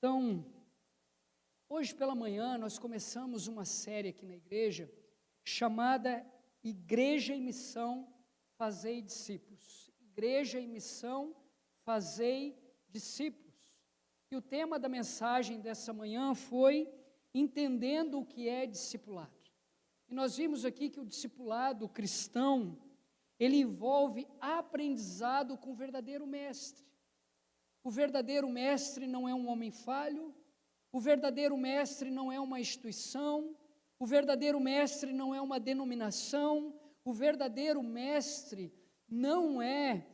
Então, hoje pela manhã nós começamos uma série aqui na igreja chamada Igreja em Missão, Fazei Discípulos. Igreja em Missão, Fazei Discípulos. E o tema da mensagem dessa manhã foi entendendo o que é discipulado. E nós vimos aqui que o discipulado cristão, ele envolve aprendizado com o verdadeiro mestre. O verdadeiro mestre não é um homem falho, o verdadeiro mestre não é uma instituição, o verdadeiro mestre não é uma denominação, o verdadeiro mestre não é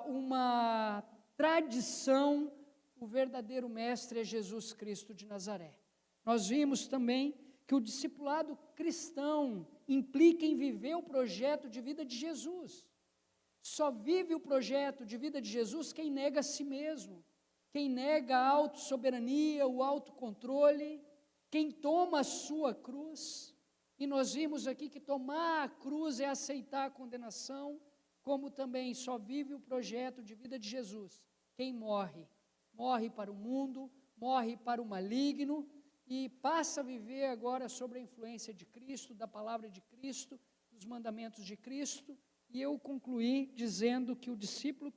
uma tradição, o verdadeiro mestre é Jesus Cristo de Nazaré. Nós vimos também que o discipulado cristão implica em viver o projeto de vida de Jesus. Só vive o projeto de vida de Jesus quem nega a si mesmo, quem nega a autossoberania, o autocontrole, quem toma a sua cruz. E nós vimos aqui que tomar a cruz é aceitar a condenação, como também só vive o projeto de vida de Jesus quem morre para o mundo, morre para o maligno e passa a viver agora sob a influência de Cristo, da palavra de Cristo, dos mandamentos de Cristo. E eu concluí dizendo que o discipulado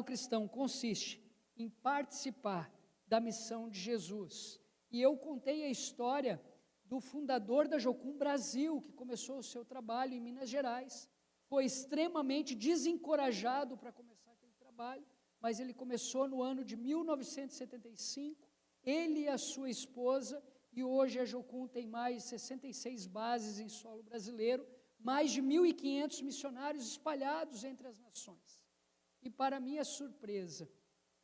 cristão consiste em participar da missão de Jesus. E eu contei a história do fundador da Jocum Brasil, que começou o seu trabalho em Minas Gerais, foi extremamente desencorajado para começar aquele trabalho, mas ele começou no ano de 1975, ele e a sua esposa, e hoje a Jocum tem mais de 66 bases em solo brasileiro, mais de 1.500 missionários espalhados entre as nações. E para minha surpresa,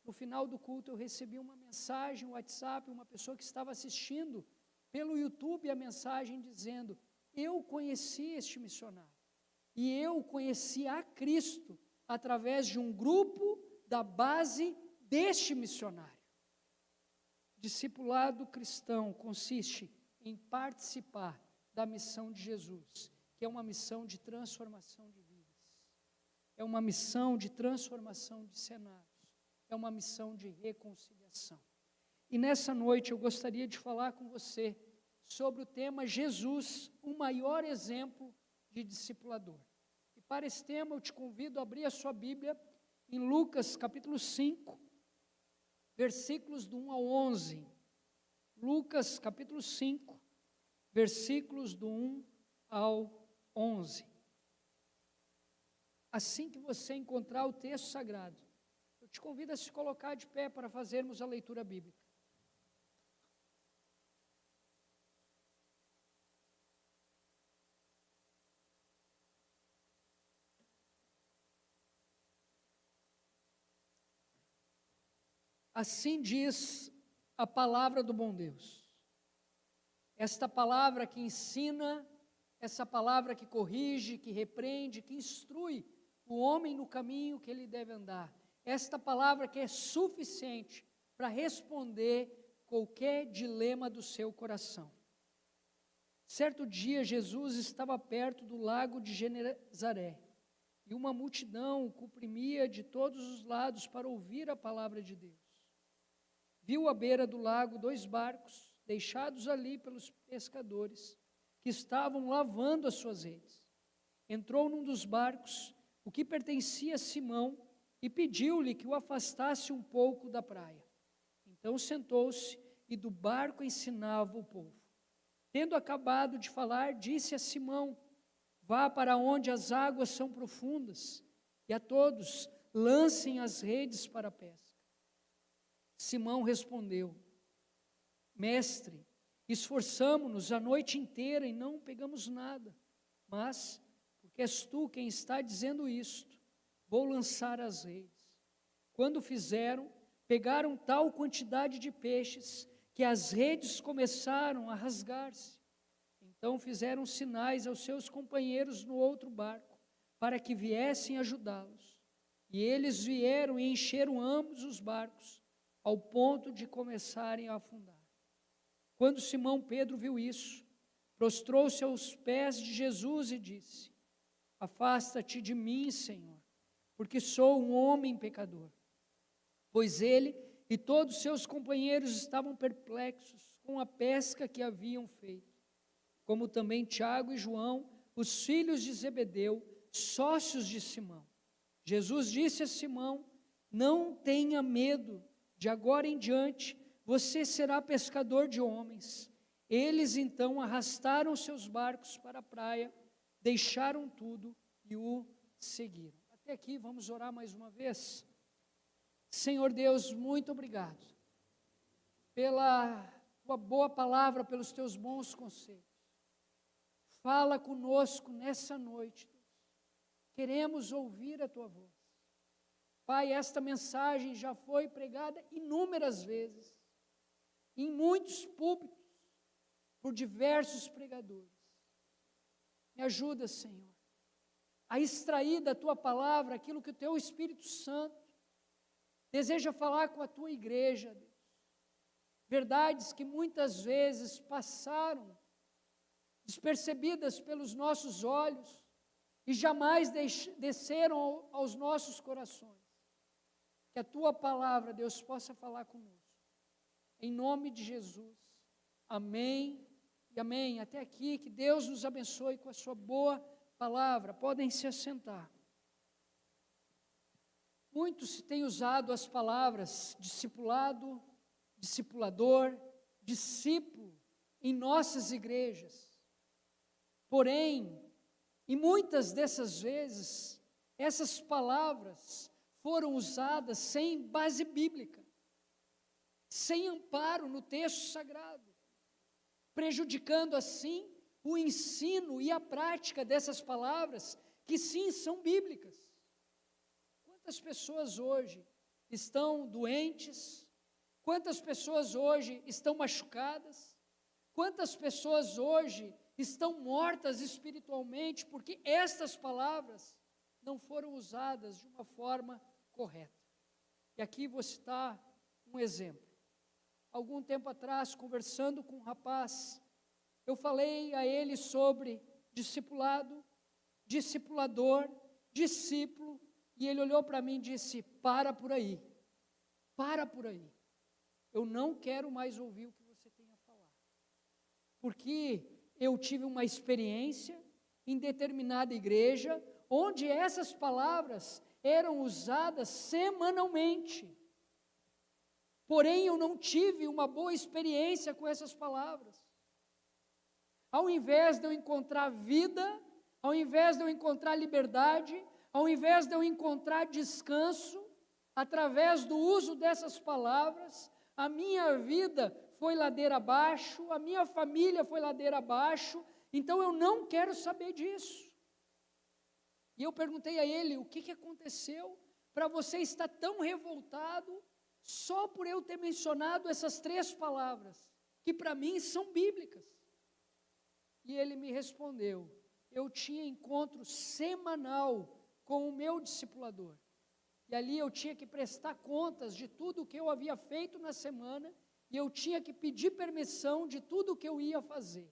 no final do culto eu recebi uma mensagem, um WhatsApp, uma pessoa que estava assistindo pelo YouTube a mensagem dizendo: eu conheci este missionário, e eu conheci a Cristo através de um grupo da base deste missionário. Discipulado cristão consiste em participar da missão de Jesus, que é uma missão de transformação de vidas, é uma missão de transformação de cenários, é uma missão de reconciliação. E nessa noite eu gostaria de falar com você sobre o tema Jesus, o maior exemplo de discipulador. E para esse tema eu te convido a abrir a sua Bíblia em Lucas capítulo 5, versículos do 1 ao 11. Lucas capítulo 5, versículos do 1 ao 11. Assim que você encontrar o texto sagrado, eu te convido a se colocar de pé para fazermos a leitura bíblica. Assim diz a palavra do bom Deus. Esta palavra que ensina, essa palavra que corrige, que repreende, que instrui o homem no caminho que ele deve andar. Esta palavra que é suficiente para responder qualquer dilema do seu coração. Certo dia, Jesus estava perto do lago de Genezaré, e uma multidão o comprimia de todos os lados para ouvir a palavra de Deus. Viu à beira do lago 2 barcos, deixados ali pelos pescadores, que estavam lavando as suas redes. Entrou num dos barcos, o que pertencia a Simão, e pediu-lhe que o afastasse um pouco da praia. Então sentou-se e do barco ensinava o povo. Tendo acabado de falar, disse a Simão: vá para onde as águas são profundas, e a todos lancem as redes para a pesca. Simão respondeu: mestre, esforçamo-nos a noite inteira e não pegamos nada, mas, porque és tu quem está dizendo isto, vou lançar as redes. Quando fizeram, pegaram tal quantidade de peixes, que as redes começaram a rasgar-se. Então fizeram sinais aos seus companheiros no outro barco, para que viessem ajudá-los. E eles vieram e encheram ambos os barcos, ao ponto de começarem a afundar. Quando Simão Pedro viu isso, prostrou-se aos pés de Jesus e disse: afasta-te de mim, Senhor, porque sou um homem pecador. Pois ele e todos seus companheiros estavam perplexos com a pesca que haviam feito, como também Tiago e João, os filhos de Zebedeu, sócios de Simão. Jesus disse a Simão: não tenha medo, de agora em diante você será pescador de homens. Eles então arrastaram seus barcos para a praia, deixaram tudo e o seguiram. Até aqui, vamos orar mais uma vez. Senhor Deus, muito obrigado pela tua boa palavra, pelos teus bons conselhos. Fala conosco nessa noite, Deus. Queremos ouvir a tua voz. Pai, esta mensagem já foi pregada inúmeras vezes, em muitos púlpitos, por diversos pregadores. Me ajuda, Senhor, a extrair da tua palavra aquilo que o teu Espírito Santo deseja falar com a tua igreja, Deus. Verdades que muitas vezes passaram despercebidas pelos nossos olhos e jamais desceram aos nossos corações. Que a tua palavra, Deus, possa falar conosco. Em nome de Jesus. Amém e amém. Até aqui, que Deus nos abençoe com a sua boa palavra. Podem se assentar. Muito se tem usado as palavras discipulado, discipulador, discípulo em nossas igrejas. Porém, e muitas dessas vezes, essas palavras foram usadas sem base bíblica, sem amparo no texto sagrado, prejudicando assim o ensino e a prática dessas palavras, que sim são bíblicas. Quantas pessoas hoje estão doentes? Quantas pessoas hoje estão machucadas? Quantas pessoas hoje estão mortas espiritualmente porque estas palavras não foram usadas de uma forma correta? E aqui vou citar um exemplo. Algum tempo atrás, conversando com um rapaz, eu falei a ele sobre discipulado, discipulador, discípulo, e ele olhou para mim e disse: para por aí, eu não quero mais ouvir o que você tem a falar, porque eu tive uma experiência em determinada igreja, onde essas palavras eram usadas semanalmente, porém eu não tive uma boa experiência com essas palavras. Ao invés de eu encontrar vida, ao invés de eu encontrar liberdade, ao invés de eu encontrar descanso, através do uso dessas palavras, a minha vida foi ladeira abaixo, a minha família foi ladeira abaixo, então eu não quero saber disso. E eu perguntei a ele: o que aconteceu para você estar tão revoltado só por eu ter mencionado essas 3 palavras, que para mim são bíblicas? E ele me respondeu: eu tinha encontro semanal com o meu discipulador, e ali eu tinha que prestar contas de tudo o que eu havia feito na semana, e eu tinha que pedir permissão de tudo o que eu ia fazer.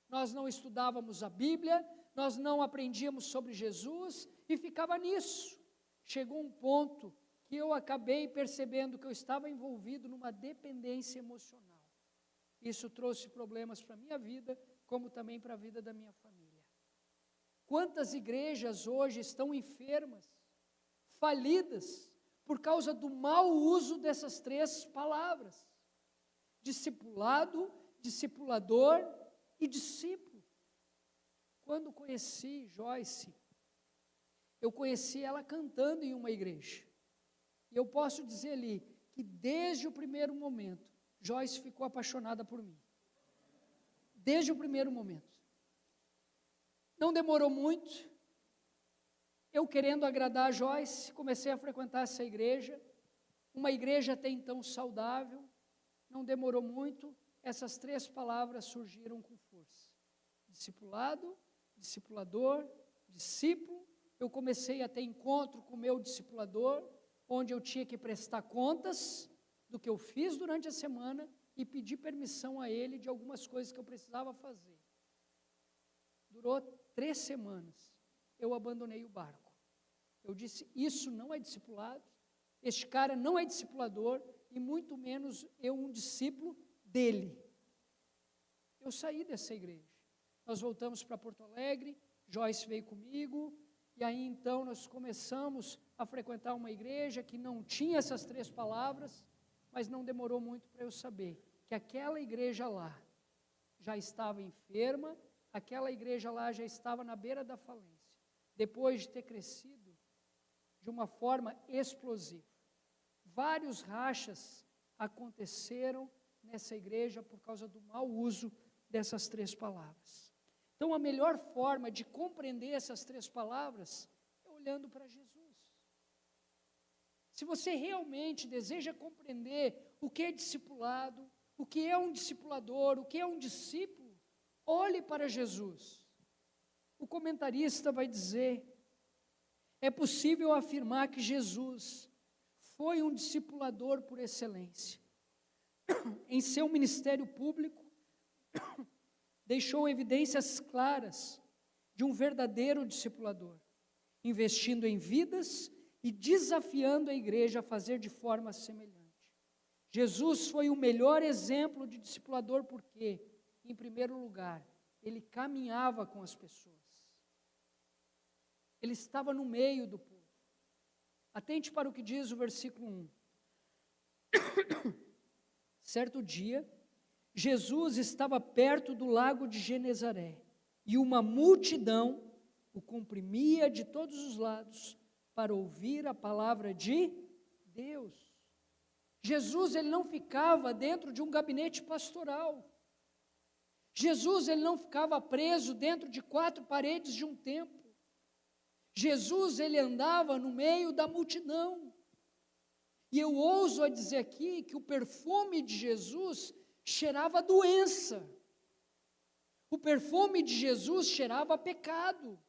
Nós não estudávamos a Bíblia, nós não aprendíamos sobre Jesus, e ficava nisso. Chegou um ponto que eu acabei percebendo que eu estava envolvido numa dependência emocional. Isso trouxe problemas para a minha vida, como também para a vida da minha família. Quantas igrejas hoje estão enfermas, falidas, por causa do mau uso dessas 3 palavras: discipulado, discipulador e discípulo. Quando conheci Joyce, eu conheci ela cantando em uma igreja, e eu posso dizer ali, que desde o primeiro momento, Joyce ficou apaixonada por mim, desde o primeiro momento. Não demorou muito, eu querendo agradar a Joyce, comecei a frequentar essa igreja, uma igreja até então saudável. Não demorou muito, essas 3 palavras surgiram com força: discipulado, discipulador, discípulo. Eu comecei a ter encontro com o meu discipulador, onde eu tinha que prestar contas do que eu fiz durante a semana e pedir permissão a ele de algumas coisas que eu precisava fazer. Durou 3 semanas, eu abandonei o barco. Eu disse: isso não é discipulado, este cara não é discipulador, e muito menos eu um discípulo dele. Eu saí dessa igreja. Nós voltamos para Porto Alegre, Joyce veio comigo, e aí então nós começamos a frequentar uma igreja que não tinha essas 3 palavras, mas não demorou muito para eu saber que aquela igreja lá já estava enferma, aquela igreja lá já estava na beira da falência, depois de ter crescido de uma forma explosiva. Vários rachas aconteceram nessa igreja por causa do mau uso dessas 3 palavras. Então, a melhor forma de compreender essas 3 palavras é olhando para Jesus. Se você realmente deseja compreender o que é discipulado, o que é um discipulador, o que é um discípulo, olhe para Jesus. O comentarista vai dizer: é possível afirmar que Jesus foi um discipulador por excelência. Em seu ministério público, deixou evidências claras de um verdadeiro discipulador, investindo em vidas e desafiando a igreja a fazer de forma semelhante. Jesus foi o melhor exemplo de discipulador porque, em primeiro lugar, ele caminhava com as pessoas. Ele estava no meio do povo. Atente para o que diz o versículo 1. Certo dia, Jesus estava perto do lago de Genezaré e uma multidão o comprimia de todos os lados para ouvir a palavra de Deus. Jesus, ele não ficava dentro de um gabinete pastoral. Jesus, ele não ficava preso dentro de 4 paredes de um templo. Jesus, ele andava no meio da multidão. E eu ouso a dizer aqui que o perfume de Jesus cheirava doença. O perfume de Jesus cheirava pecado.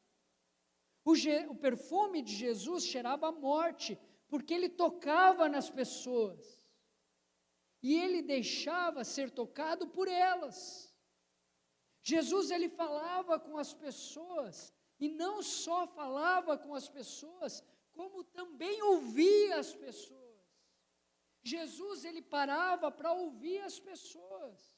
O perfume de Jesus cheirava morte, porque ele tocava nas pessoas. E ele deixava ser tocado por elas. Jesus, ele falava com as pessoas, e não só falava com as pessoas, como também ouvia as pessoas. Jesus, ele parava para ouvir as pessoas,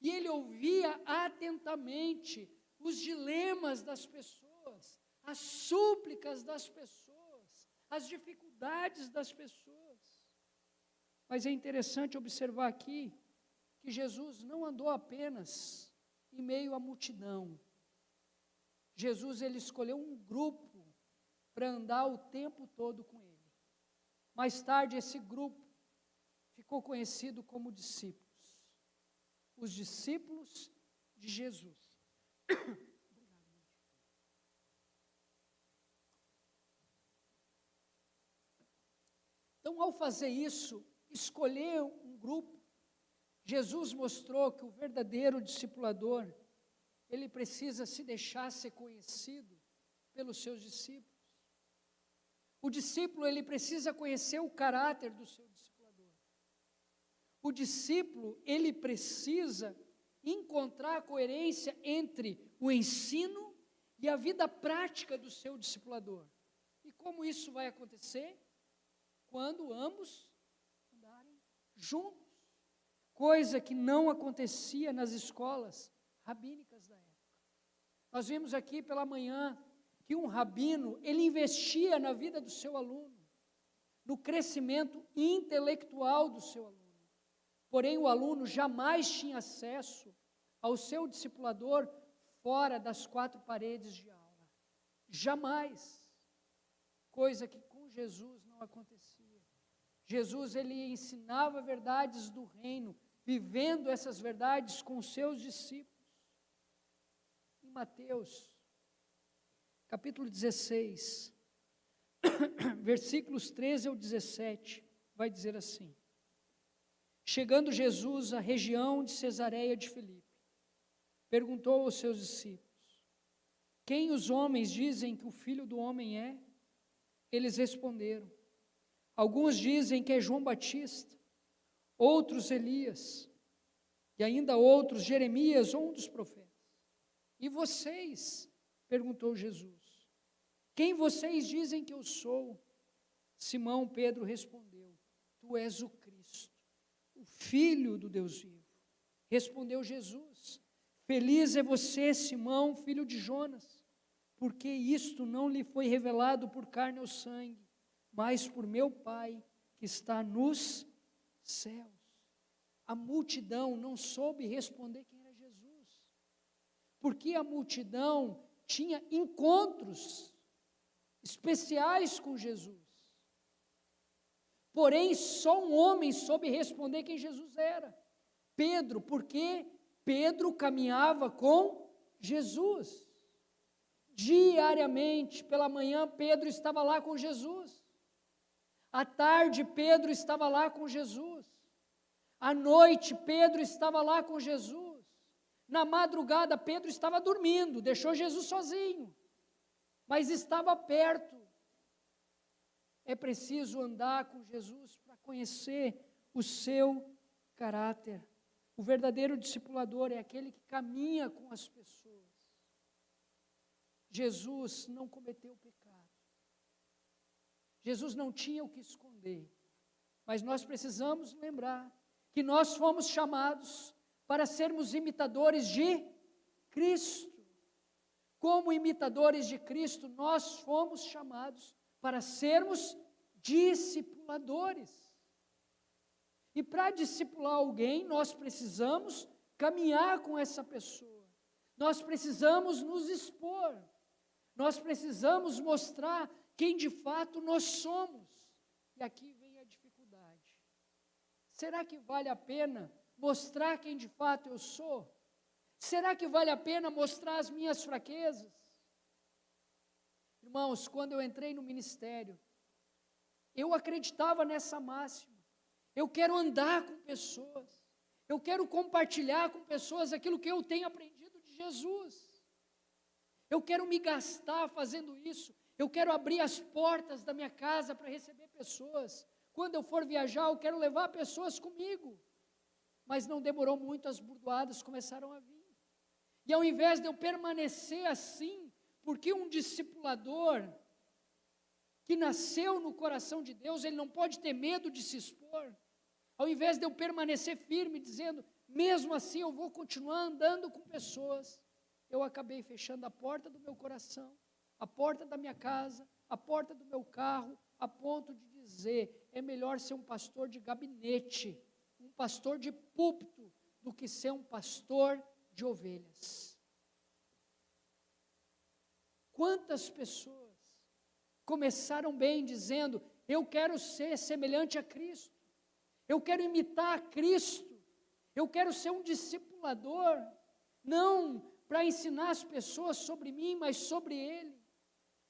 e ele ouvia atentamente os dilemas das pessoas, as súplicas das pessoas, as dificuldades das pessoas. Mas é interessante observar aqui que Jesus não andou apenas em meio à multidão. Jesus, ele escolheu um grupo para andar o tempo todo com ele. Mais tarde, esse grupo ficou conhecido como discípulos. Os discípulos de Jesus. Então, ao fazer isso, escolher um grupo, Jesus mostrou que o verdadeiro discipulador, ele precisa se deixar ser conhecido pelos seus discípulos. O discípulo, ele precisa conhecer o caráter do seu discipulador. O discípulo, ele precisa encontrar a coerência entre o ensino e a vida prática do seu discipulador. E como isso vai acontecer? Quando ambos andarem juntos. Coisa que não acontecia nas escolas rabínicas da época. Nós vimos aqui pela manhã que um rabino, ele investia na vida do seu aluno, no crescimento intelectual do seu aluno. Porém, o aluno jamais tinha acesso ao seu discipulador fora das 4 paredes de aula. Jamais. Coisa que com Jesus não acontecia. Jesus, ele ensinava verdades do reino, vivendo essas verdades com os seus discípulos. Em Mateus, capítulo 16, versículos 13 ao 17, vai dizer assim: chegando Jesus à região de Cesareia de Filipe, perguntou aos seus discípulos: quem os homens dizem que o Filho do Homem é? Eles responderam: alguns dizem que é João Batista, outros Elias, e ainda outros Jeremias ou um dos profetas. E vocês? Perguntou Jesus. Quem vocês dizem que eu sou? Simão Pedro respondeu: tu és o Cristo, o Filho do Deus vivo. Respondeu Jesus: feliz é você, Simão, filho de Jonas, porque isto não lhe foi revelado por carne ou sangue, mas por meu Pai que está nos céus. A multidão não soube responder quem era Jesus, porque a multidão tinha encontros especiais com Jesus. Porém, só um homem soube responder quem Jesus era: Pedro, porque Pedro caminhava com Jesus. Diariamente, pela manhã, Pedro estava lá com Jesus. À tarde, Pedro estava lá com Jesus. À noite, Pedro estava lá com Jesus. Na madrugada, Pedro estava dormindo, deixou Jesus sozinho, mas estava perto. É preciso andar com Jesus para conhecer o seu caráter. O verdadeiro discipulador é aquele que caminha com as pessoas. Jesus não cometeu pecado. Jesus não tinha o que esconder. Mas nós precisamos lembrar que nós fomos chamados para sermos imitadores de Cristo. Como imitadores de Cristo, nós fomos chamados para sermos discipuladores. E para discipular alguém, nós precisamos caminhar com essa pessoa. Nós precisamos nos expor. Nós precisamos mostrar quem de fato nós somos. E aqui vem a dificuldade. Será que vale a pena mostrar quem de fato eu sou? Será que vale a pena mostrar as minhas fraquezas? Irmãos, quando eu entrei no ministério, eu acreditava nessa máxima. Eu quero andar com pessoas. Eu quero compartilhar com pessoas aquilo que eu tenho aprendido de Jesus. Eu quero me gastar fazendo isso. Eu quero abrir as portas da minha casa para receber pessoas. Quando eu for viajar, eu quero levar pessoas comigo. Mas não demorou muito, as burdoadas começaram a vir. E ao invés de eu permanecer assim, porque um discipulador que nasceu no coração de Deus, ele não pode ter medo de se expor. Ao invés de eu permanecer firme, dizendo, mesmo assim eu vou continuar andando com pessoas, eu acabei fechando a porta do meu coração, a porta da minha casa, a porta do meu carro, a ponto de dizer, é melhor ser um pastor de gabinete, um pastor de púlpito, do que ser um pastor de ovelhas. Quantas pessoas começaram bem dizendo, eu quero ser semelhante a Cristo, eu quero imitar a Cristo, eu quero ser um discipulador, não para ensinar as pessoas sobre mim, mas sobre Ele.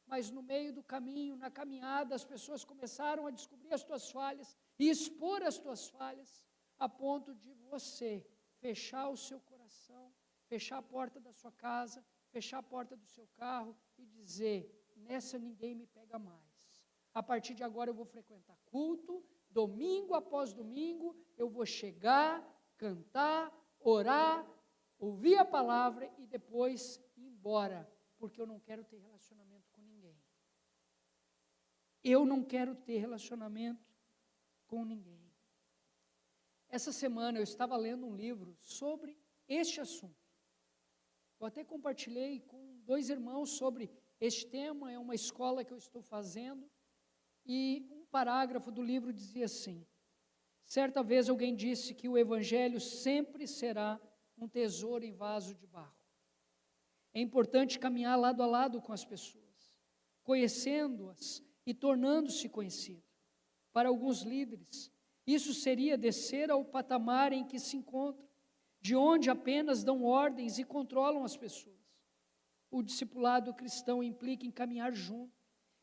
Mas no meio do caminho, na caminhada, as pessoas começaram a descobrir as tuas falhas e expor as tuas falhas, a ponto de você fechar o seu coração, fechar a porta da sua casa, fechar a porta do seu carro e dizer, nessa ninguém me pega mais. A partir de agora eu vou frequentar culto, domingo após domingo, eu vou chegar, cantar, orar, ouvir a palavra e depois ir embora, porque eu não quero ter relacionamento com ninguém. Eu não quero ter relacionamento com ninguém. Essa semana eu estava lendo um livro sobre este assunto. Eu até compartilhei com 2 irmãos sobre este tema, é uma escola que eu estou fazendo, e um parágrafo do livro dizia assim, certa vez alguém disse que o evangelho sempre será um tesouro em vaso de barro. É importante caminhar lado a lado com as pessoas, conhecendo-as e tornando-se conhecido. Para alguns líderes, isso seria descer ao patamar em que se encontram, de onde apenas dão ordens e controlam as pessoas. O discipulado cristão implica em caminhar junto,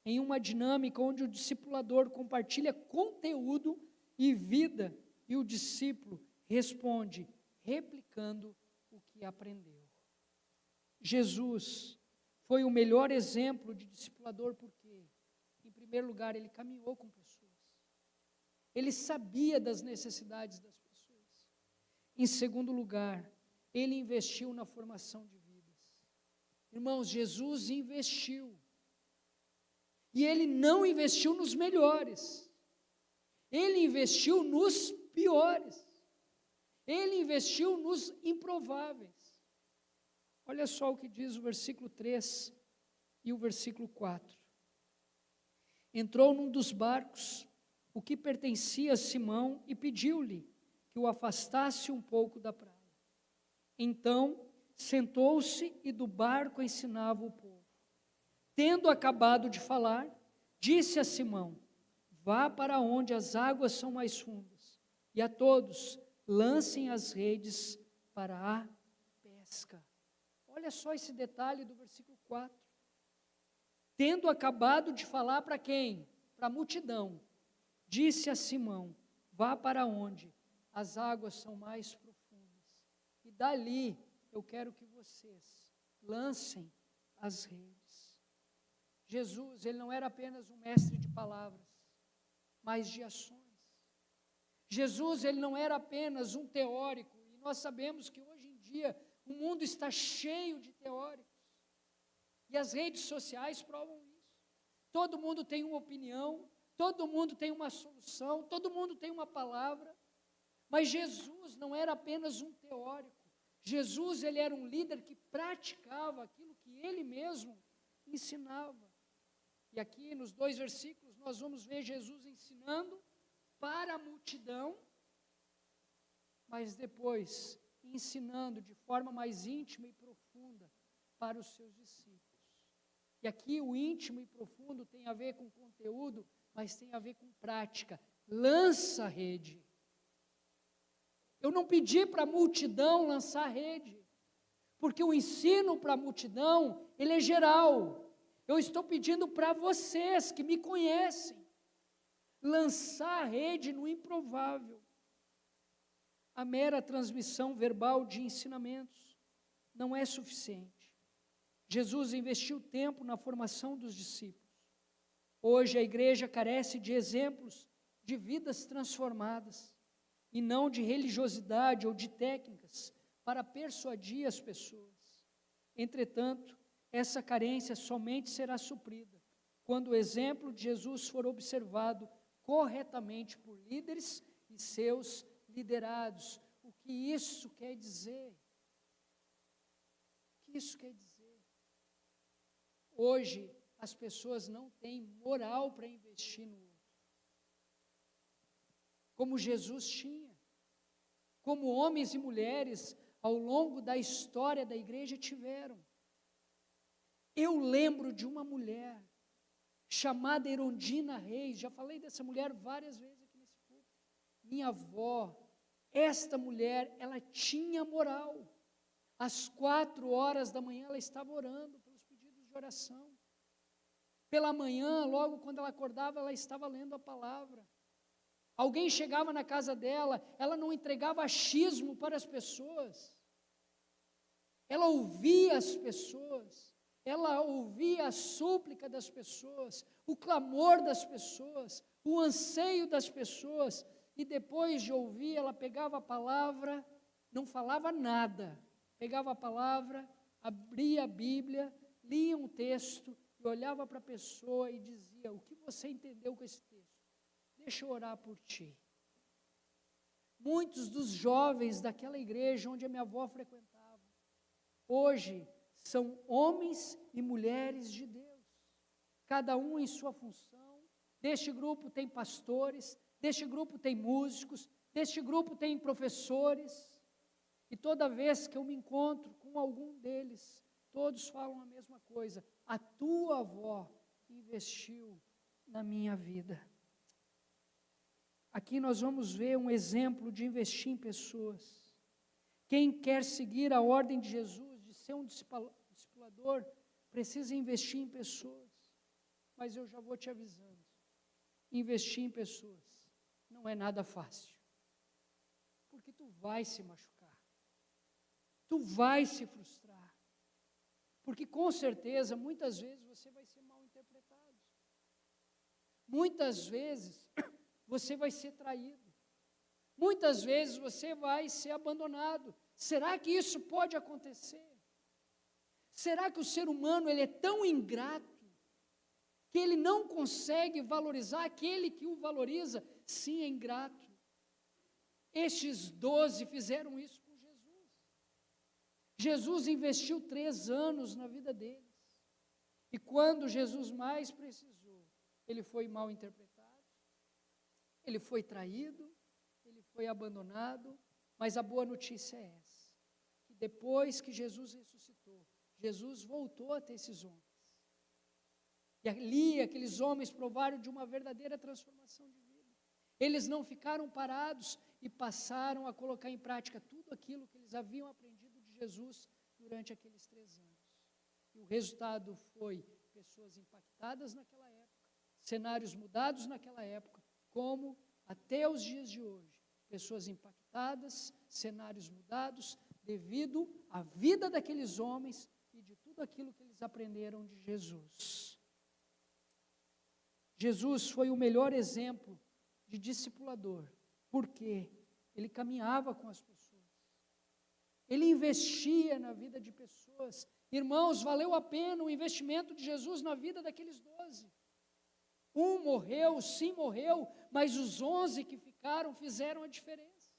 em uma dinâmica onde o discipulador compartilha conteúdo e vida, e o discípulo responde, replicando o que aprendeu. Jesus foi o melhor exemplo de discipulador, porque, em primeiro lugar, ele caminhou com pessoas. Ele sabia das necessidades das pessoas. Em segundo lugar, ele investiu na formação de vidas. Irmãos, Jesus investiu. E ele não investiu nos melhores. Ele investiu nos piores. Ele investiu nos improváveis. Olha só o que diz o versículo 3 e o versículo 4. Entrou num dos barcos, o que pertencia a Simão, e pediu-lhe que o afastasse um pouco da praia. Então, sentou-se e do barco ensinava o povo. Tendo acabado de falar, disse a Simão: vá para onde as águas são mais fundas, e a todos lancem as redes para a pesca. Olha só esse detalhe do versículo 4. Tendo acabado de falar para quem? Para a multidão. Disse a Simão: vá para onde as águas são mais profundas, e dali eu quero que vocês lancem as redes. Jesus, ele não era apenas um mestre de palavras, mas de ações. Jesus, ele não era apenas um teórico, e nós sabemos que hoje em dia o mundo está cheio de teóricos, e as redes sociais provam isso. Todo mundo tem uma opinião, todo mundo tem uma solução, todo mundo tem uma palavra, mas Jesus não era apenas um teórico. Jesus, ele era um líder que praticava aquilo que ele mesmo ensinava. E aqui nos 2 versículos nós vamos ver Jesus ensinando para a multidão, mas depois ensinando de forma mais íntima e profunda para os seus discípulos. E aqui o íntimo e profundo tem a ver com conteúdo, mas tem a ver com prática. Lança a rede. Eu não pedi para a multidão lançar a rede, porque o ensino para a multidão, ele é geral. Eu estou pedindo para vocês que me conhecem, lançar a rede no improvável. A mera transmissão verbal de ensinamentos não é suficiente. Jesus investiu tempo na formação dos discípulos. Hoje a igreja carece de exemplos de vidas transformadas, e não de religiosidade ou de técnicas para persuadir as pessoas. Entretanto, essa carência somente será suprida quando o exemplo de Jesus for observado corretamente por líderes e seus liderados. O que isso quer dizer? O que isso quer dizer? Hoje, as pessoas não têm moral para investir no outro, como Jesus tinha, como homens e mulheres ao longo da história da igreja tiveram. Eu lembro de uma mulher chamada Erundina Reis, já falei dessa mulher várias vezes aqui nesse púlpito. Minha avó, esta mulher, ela tinha moral. Às 4h da manhã ela estava orando pelos pedidos de oração. Pela manhã, logo quando ela acordava, ela estava lendo a palavra. Alguém chegava na casa dela, ela não entregava achismo para as pessoas. Ela ouvia as pessoas, ela ouvia a súplica das pessoas, o clamor das pessoas, o anseio das pessoas, e depois de ouvir, ela pegava a palavra, não falava nada, pegava a palavra, abria a Bíblia, lia um texto, e olhava para a pessoa e dizia: o que você entendeu com esse texto? Deixa eu orar por ti. Muitos dos jovens daquela igreja onde a minha avó frequentava, hoje são homens e mulheres de Deus, cada um em sua função. Deste grupo tem pastores, deste grupo tem músicos, deste grupo tem professores, e toda vez que eu me encontro com algum deles, todos falam a mesma coisa: a tua avó investiu na minha vida. Aqui nós vamos ver um exemplo de investir em pessoas. Quem quer seguir a ordem de Jesus, de ser um discipulador, precisa investir em pessoas. Mas eu já vou te avisando, investir em pessoas não é nada fácil, porque tu vai se machucar, tu vai se frustrar, porque com certeza, muitas vezes você vai ser mal interpretado, muitas vezes você vai ser traído, muitas vezes você vai ser abandonado. Será que isso pode acontecer? Será que o ser humano ele é tão ingrato que ele não consegue valorizar aquele que o valoriza? sim, é ingrato. Estes 12 fizeram isso com Jesus. Jesus investiu 3 anos na vida deles. E quando Jesus mais precisou, ele foi mal interpretado, ele foi traído, ele foi abandonado, mas a boa notícia é essa, que depois que Jesus ressuscitou, Jesus voltou até esses homens. E ali aqueles homens provaram de uma verdadeira transformação de vida. Eles não ficaram parados e passaram a colocar em prática tudo aquilo que eles haviam aprendido de Jesus durante aqueles 3 anos. E o resultado foi pessoas impactadas naquela época, cenários mudados naquela época, como até os dias de hoje, pessoas impactadas, cenários mudados, devido à vida daqueles homens e de tudo aquilo que eles aprenderam de Jesus. Jesus foi o melhor exemplo de discipulador, porque ele caminhava com as pessoas, ele investia na vida de pessoas. Irmãos, valeu a pena o investimento de Jesus na vida daqueles 12. Um morreu, sim morreu, mas os 11 que ficaram fizeram a diferença.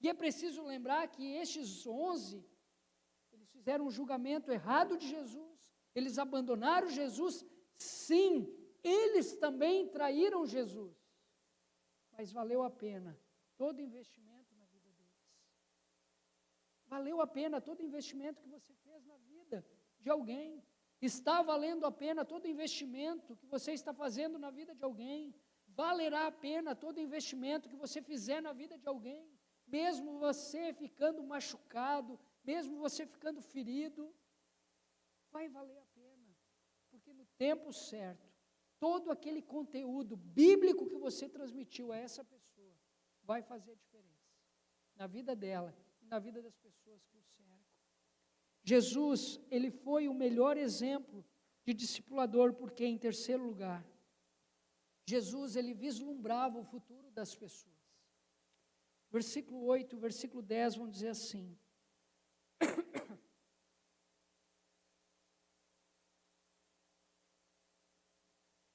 E é preciso lembrar que estes 11, eles fizeram um julgamento errado de Jesus, eles abandonaram Jesus, sim, eles também traíram Jesus, mas valeu a pena todo investimento na vida deles. Valeu a pena todo investimento que você fez na vida de alguém. Está valendo a pena todo investimento que você está fazendo na vida de alguém. Valerá a pena todo investimento que você fizer na vida de alguém, mesmo você ficando machucado, mesmo você ficando ferido, vai valer a pena, porque no tempo certo, todo aquele conteúdo bíblico que você transmitiu a essa pessoa vai fazer a diferença na vida dela e na vida das pessoas que o cercam. Jesus, ele foi o melhor exemplo de discipulador, porque, em terceiro lugar, Jesus, ele vislumbrava o futuro das pessoas. Versículo 8, versículo 10 vão dizer assim: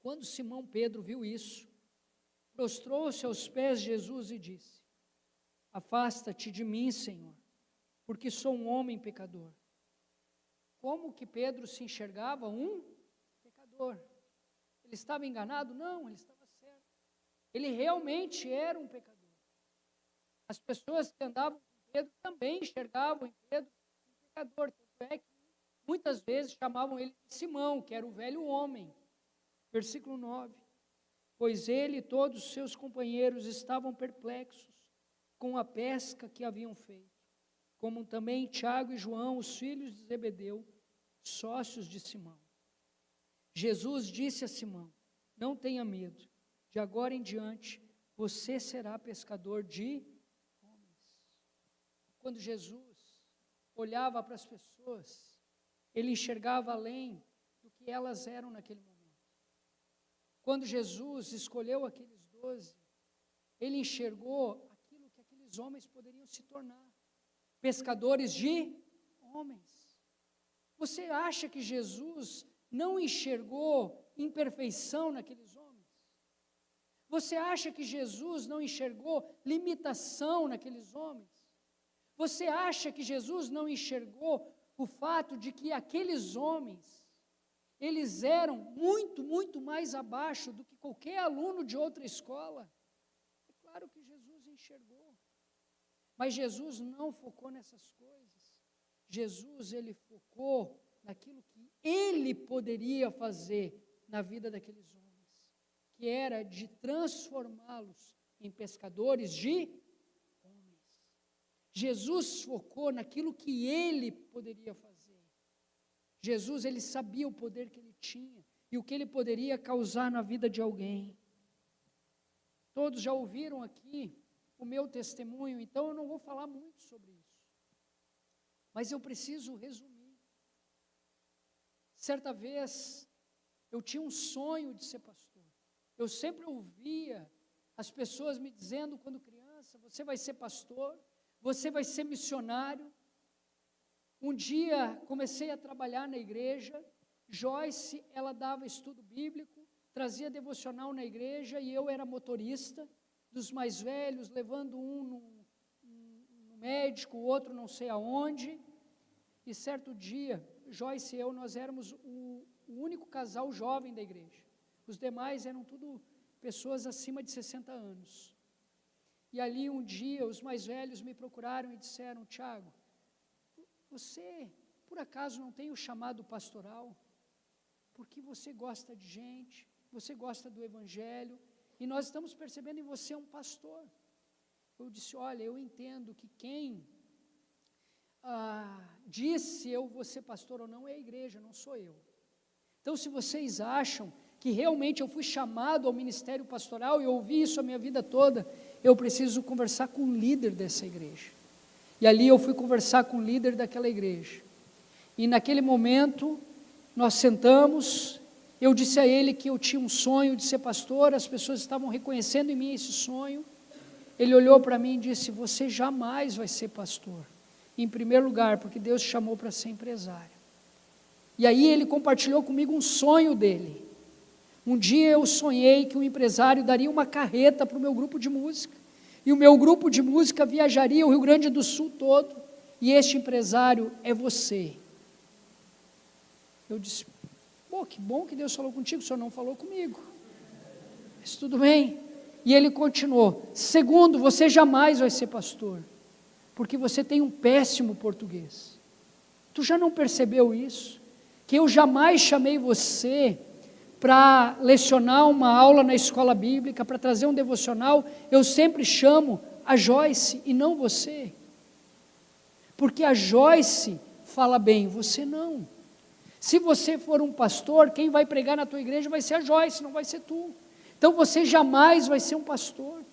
quando Simão Pedro viu isso, prostrou-se aos pés de Jesus e disse: afasta-te de mim, Senhor, porque sou um homem pecador. Como que Pedro se enxergava um pecador? Ele estava enganado? Não, ele estava certo. Ele realmente era um pecador. As pessoas que andavam com Pedro também enxergavam em Pedro um pecador. Tanto é que muitas vezes chamavam ele de Simão, que era o velho homem. Versículo 9. Pois ele e todos os seus companheiros estavam perplexos com a pesca que haviam feito, como também Tiago e João, os filhos de Zebedeu, sócios de Simão. Jesus disse a Simão: não tenha medo, de agora em diante você será pescador de homens. Quando Jesus olhava para as pessoas, ele enxergava além do que elas eram naquele momento. Quando Jesus escolheu aqueles 12, ele enxergou aquilo que aqueles homens poderiam se tornar, pescadores de homens. Você acha que Jesus não enxergou imperfeição naqueles homens? Você acha que Jesus não enxergou limitação naqueles homens? Você acha que Jesus não enxergou o fato de que aqueles homens, eles eram muito, muito mais abaixo do que qualquer aluno de outra escola? É claro que Jesus enxergou. Mas Jesus não focou nessas coisas. Jesus, ele focou naquilo que ele poderia fazer na vida daqueles homens, que era de transformá-los em pescadores de homens. Jesus focou naquilo que ele poderia fazer. Jesus, ele sabia o poder que ele tinha e o que ele poderia causar na vida de alguém. Todos já ouviram aqui o meu testemunho, então eu não vou falar muito sobre isso. Mas eu preciso resumir. Certa vez, eu tinha um sonho de ser pastor. Eu sempre ouvia as pessoas me dizendo, quando criança: você vai ser pastor, você vai ser missionário. Um dia, comecei a trabalhar na igreja. Joyce, ela dava estudo bíblico, trazia devocional na igreja e eu era motorista dos mais velhos, levando um no médico, o outro não sei aonde. E certo dia, Joyce e eu, nós éramos o único casal jovem da igreja. Os demais eram tudo pessoas acima de 60 anos. E ali um dia, os mais velhos me procuraram e disseram: Tiago, você por acaso não tem o chamado pastoral? Porque você gosta de gente, você gosta do evangelho, e nós estamos percebendo em você um pastor. Eu disse: olha, eu entendo que quem disse eu vou ser pastor ou não é a igreja, não sou eu. Então, se vocês acham que realmente eu fui chamado ao ministério pastoral, e eu ouvi isso a minha vida toda, eu preciso conversar com o líder dessa igreja. E ali eu fui conversar com o líder daquela igreja. E naquele momento, nós sentamos, eu disse a ele que eu tinha um sonho de ser pastor, as pessoas estavam reconhecendo em mim esse sonho. Ele olhou para mim e disse: você jamais vai ser pastor. Em primeiro lugar, porque Deus te chamou para ser empresário. E aí ele compartilhou comigo um sonho dele. Um dia eu sonhei que um empresário daria uma carreta para o meu grupo de música, e o meu grupo de música viajaria o Rio Grande do Sul todo, e este empresário é você. Eu disse: pô, que bom que Deus falou contigo, o senhor não falou comigo. Mas tudo bem. E ele continuou: segundo, você jamais vai ser pastor, porque você tem um péssimo português. Tu já não percebeu isso? Que eu jamais chamei você para lecionar uma aula na escola bíblica, para trazer um devocional. Eu sempre chamo a Joyce e não você. Porque a Joyce fala bem, você não. Se você for um pastor, quem vai pregar na tua igreja vai ser a Joyce, não vai ser tu. Então você jamais vai ser um pastor.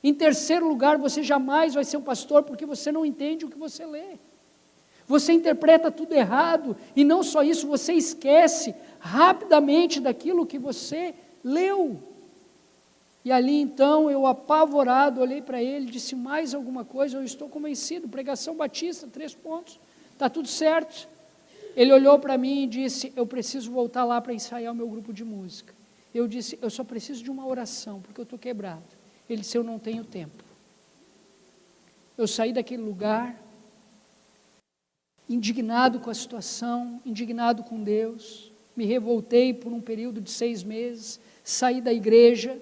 Em terceiro lugar, você jamais vai ser um pastor porque você não entende o que você lê. Você interpreta tudo errado, e não só isso, você esquece rapidamente daquilo que você leu. E ali então, eu apavorado, olhei para ele, disse: mais alguma coisa? Eu estou convencido, pregação batista, 3 pontos, está tudo certo. Ele olhou para mim e disse: eu preciso voltar lá para ensaiar o meu grupo de música. Eu disse: eu só preciso de uma oração, porque eu estou quebrado. Ele disse: eu não tenho tempo. Eu saí daquele lugar, indignado com a situação, indignado com Deus, me revoltei por um período de 6 meses, saí da igreja.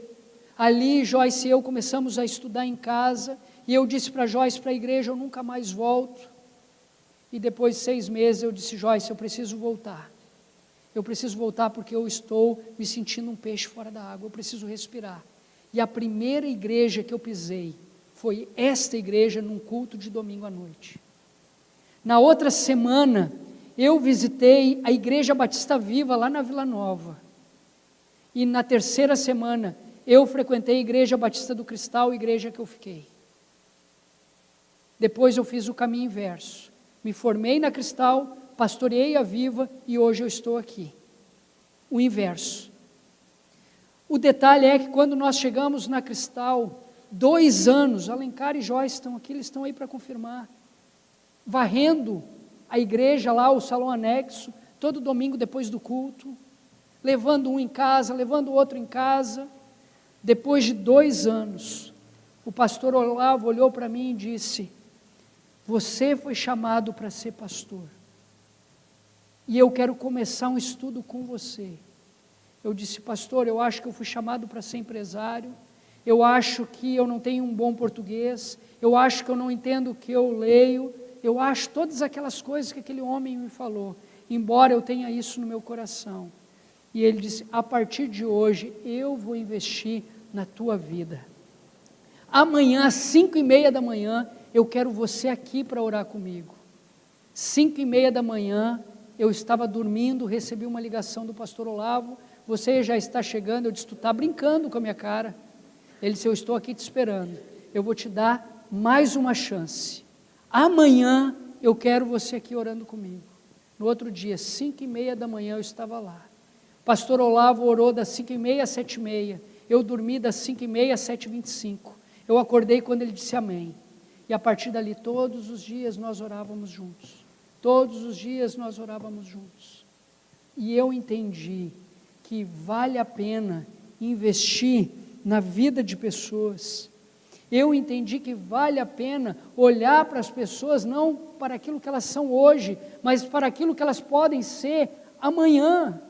Ali Joyce e eu começamos a estudar em casa, e eu disse para Joyce, para a igreja, eu nunca mais volto. E depois de 6 meses eu disse: Joyce, eu preciso voltar. Eu preciso voltar porque eu estou me sentindo um peixe fora da água, eu preciso respirar. E a primeira igreja que eu pisei foi esta igreja, num culto de domingo à noite. Na outra semana, eu visitei a Igreja Batista Viva, lá na Vila Nova. E na terceira semana, eu frequentei a Igreja Batista do Cristal, igreja que eu fiquei. Depois eu fiz o caminho inverso. Me formei na Cristal, pastoreei a Viva e hoje eu estou aqui. O inverso. O detalhe é que quando nós chegamos na Cristal, 2 anos, Alencar e Joyce estão aqui, eles estão aí para confirmar, varrendo a igreja lá, o salão anexo, todo domingo depois do culto, levando um em casa, levando o outro em casa. Depois de 2 anos, o pastor Olavo olhou para mim e disse: você foi chamado para ser pastor, e eu quero começar um estudo com você. Eu disse: pastor, eu acho que eu fui chamado para ser empresário, eu acho que eu não tenho um bom português, eu acho que eu não entendo o que eu leio, eu acho todas aquelas coisas que aquele homem me falou, embora eu tenha isso no meu coração. E ele disse: a partir de hoje, eu vou investir na tua vida. Amanhã, às 5:30 da manhã, eu quero você aqui para orar comigo. 5:30 da manhã, eu estava dormindo, recebi uma ligação do pastor Olavo: você já está chegando. Eu disse: tu está brincando com a minha cara. Ele disse: eu estou aqui te esperando, eu vou te dar mais uma chance. Amanhã eu quero você aqui orando comigo. No outro dia, 5:30 da manhã, eu estava lá. O pastor Olavo orou das 5:30 às 7:30. Eu dormi das 5:30 às 7:25. Eu acordei quando ele disse amém. E a partir dali, todos os dias nós orávamos juntos. Todos os dias nós orávamos juntos. E eu entendi que que vale a pena investir na vida de pessoas. Eu entendi que vale a pena olhar para as pessoas, não para aquilo que elas são hoje, mas para aquilo que elas podem ser amanhã.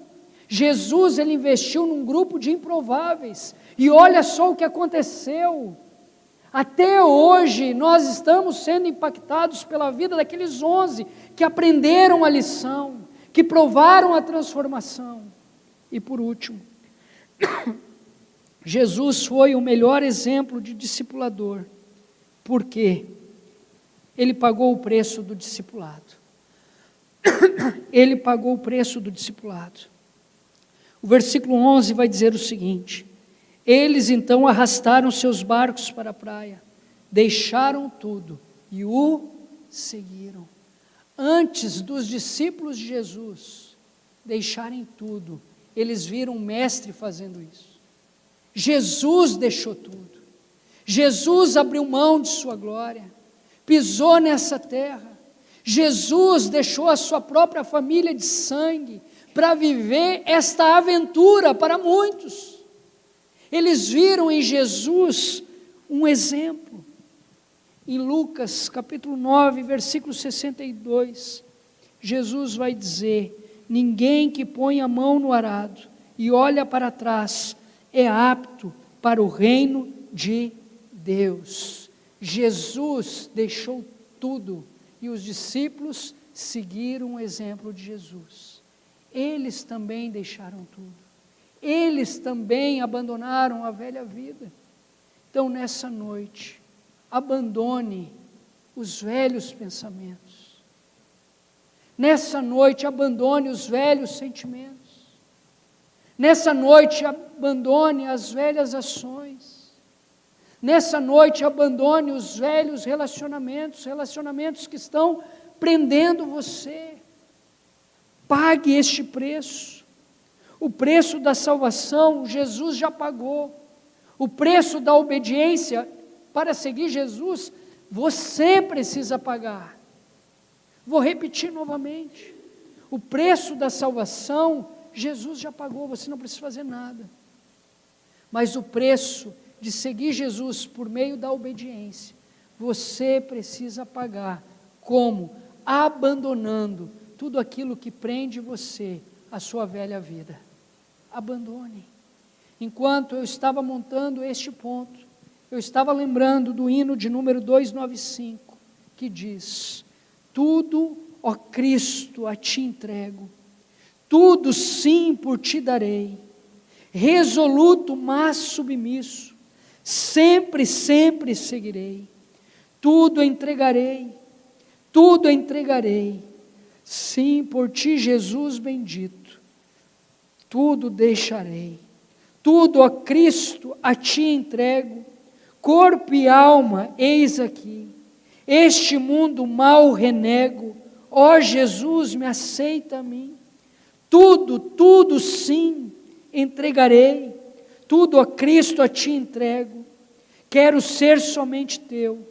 Jesus, ele investiu num grupo de improváveis, e olha só o que aconteceu. Até hoje, nós estamos sendo impactados pela vida daqueles 11 que aprenderam a lição, que provaram a transformação. E por último, Jesus foi o melhor exemplo de discipulador, porque ele pagou o preço do discipulado. Ele pagou o preço do discipulado. O versículo 11 vai dizer o seguinte: eles então arrastaram seus barcos para a praia, deixaram tudo e o seguiram. Antes dos discípulos de Jesus deixarem tudo, eles viram o mestre fazendo isso. Jesus deixou tudo. Jesus abriu mão de sua glória, pisou nessa terra. Jesus deixou a sua própria família de sangue para viver esta aventura para muitos. Eles viram em Jesus um exemplo. Em Lucas capítulo 9, versículo 62, Jesus vai dizer: ninguém que põe a mão no arado e olha para trás é apto para o reino de Deus. Jesus deixou tudo e os discípulos seguiram o exemplo de Jesus. Eles também deixaram tudo. Eles também abandonaram a velha vida. Então, nessa noite, abandone os velhos pensamentos. Nessa noite, abandone os velhos sentimentos. Nessa noite, abandone as velhas ações. Nessa noite, abandone os velhos relacionamentos que estão prendendo você. Pague este preço. O preço da salvação, Jesus já pagou. O preço da obediência, para seguir Jesus, você precisa pagar. Vou repetir novamente. O preço da salvação, Jesus já pagou, você não precisa fazer nada. Mas o preço de seguir Jesus por meio da obediência, você precisa pagar. Como? Abandonando tudo aquilo que prende você à sua velha vida. Abandone. Enquanto eu estava montando este ponto, eu estava lembrando do hino de número 295, que diz: tudo, ó Cristo, a ti entrego, tudo sim por ti darei, resoluto, mas submisso, sempre, sempre seguirei, tudo entregarei, sim por ti, Jesus bendito, tudo deixarei, tudo, ó Cristo, a ti entrego, corpo e alma, eis aqui, este mundo mal renego, ó Jesus, me aceita a mim, tudo sim, entregarei, tudo a Cristo a ti entrego, quero ser somente teu,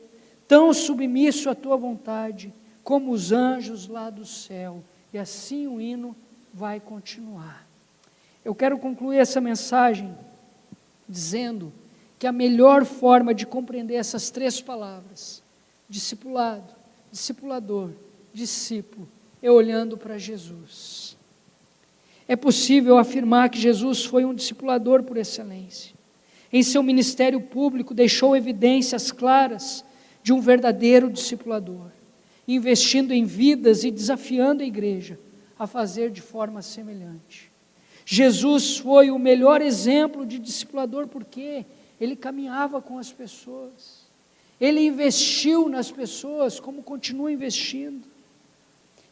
tão submisso à tua vontade, como os anjos lá do céu. E assim o hino vai continuar. Eu quero concluir essa mensagem dizendo que a melhor forma de compreender essas três palavras, discipulado, discipulador, discípulo, é olhando para Jesus. É possível afirmar que Jesus foi um discipulador por excelência. Em seu ministério público, deixou evidências claras de um verdadeiro discipulador, investindo em vidas e desafiando a igreja a fazer de forma semelhante. Jesus foi o melhor exemplo de discipulador porque ele caminhava com as pessoas, ele investiu nas pessoas como continua investindo.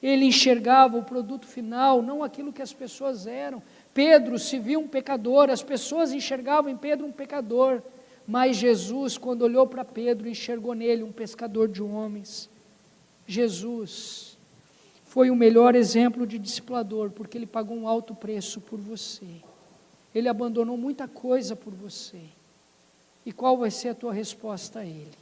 Ele enxergava o produto final, não aquilo que as pessoas eram. Pedro se viu um pecador, as pessoas enxergavam em Pedro um pecador, mas Jesus, quando olhou para Pedro, enxergou nele um pescador de homens. Jesus foi o melhor exemplo de discipulador, porque ele pagou um alto preço por você. Ele abandonou muita coisa por você. E qual vai ser a tua resposta a ele?